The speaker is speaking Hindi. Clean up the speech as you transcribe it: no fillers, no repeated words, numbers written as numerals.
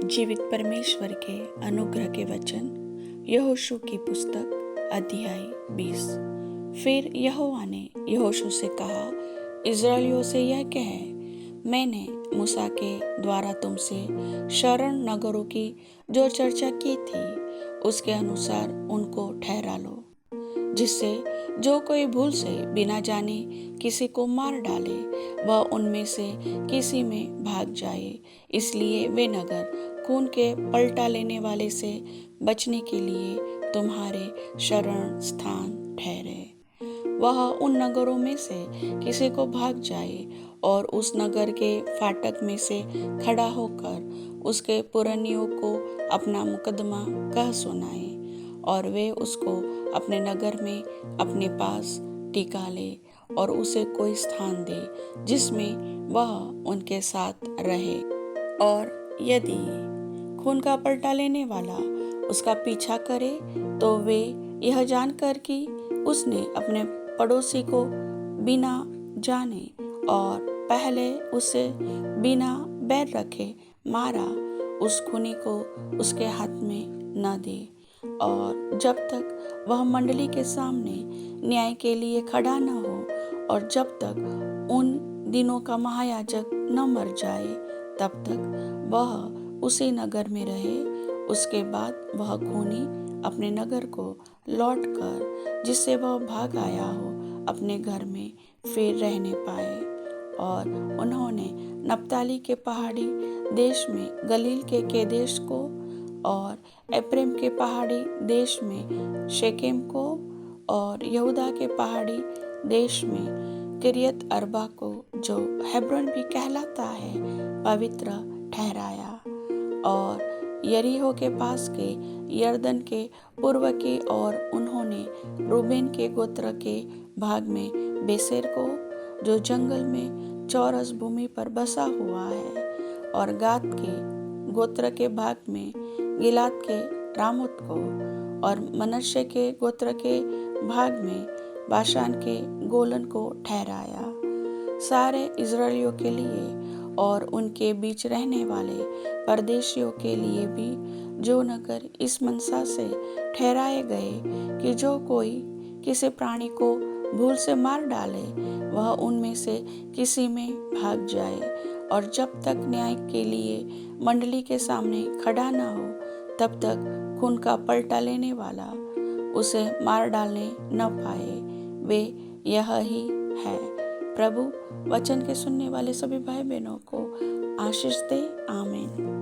जीवित परमेश्वर के अनुग्रह के वचन यहोशू की पुस्तक अध्याय 20। फिर यहोवा ने यहोशू से कहा, इस्राएलियों से यह कह, मैंने मूसा के द्वारा तुमसे शरण नगरों की जो चर्चा की थी उसके अनुसार उनको ठहरा लो, जिससे जो कोई भूल से बिना जाने किसी को मार डाले वह उनमें से किसी में भाग जाए। इसलिए वे नगर खून के पलटा लेने वाले से बचने के लिए तुम्हारे शरण स्थान ठहरे। वह उन नगरों में से किसी को भाग जाए और उस नगर के फाटक में से खड़ा होकर उसके पुरनियों को अपना मुकदमा कह सुनाए, और वे उसको अपने नगर में अपने पास टिका ले और उसे कोई स्थान दे जिसमें वह उनके साथ रहे। और यदि खून का पलटा लेने वाला उसका पीछा करे तो वे यह जानकर कि उसने अपने पड़ोसी को बिना जाने और पहले उसे बिना बैर रखे मारा, उस खूनी को उसके हाथ में न दे, और जब तक वह मंडली के सामने न्याय के लिए खड़ा न हो और जब तक उन दिनों का महायाजक न मर जाए तब तक वह उसी नगर में रहे। उसके बाद वह खूनी अपने नगर को लौटकर जिससे वह भाग आया हो अपने घर में फिर रहने पाए। और उन्होंने नप्ताली के पहाड़ी देश में गलील के केदेश को और एप्रैम के पहाड़ी देश में शेकेम को और यहूदा के पहाड़ी देश में किरियत अर्बा को, जो हेब्रोन भी कहलाता है, पवित्र ठहराया। और यरीहो के पास के यरदन के पूर्व की ओर उन्होंने रूबेन के गोत्र के भाग में बेसेर को, जो जंगल में चौरस भूमि पर बसा हुआ है, और गाद के गोत्र के भाग में गिलाद के रामोत को, और मनश्शे के गोत्र के भाग में बाशान के गोलन को ठहराया। सारे इस्राएलियों के लिए और उनके बीच रहने वाले परदेशियों के लिए भी जो नगर इस मनसा से ठहराए गए कि जो कोई किसी प्राणी को भूल से मार डाले वह उनमें से किसी में भाग जाए, और जब तक न्याय के लिए मंडली के सामने खड़ा न हो तब तक खून का पलटा लेने वाला उसे मार डालने न पाए। वे यह ही है। प्रभु वचन के सुनने वाले सभी भाई बहनों को आशीष दे। आमीन।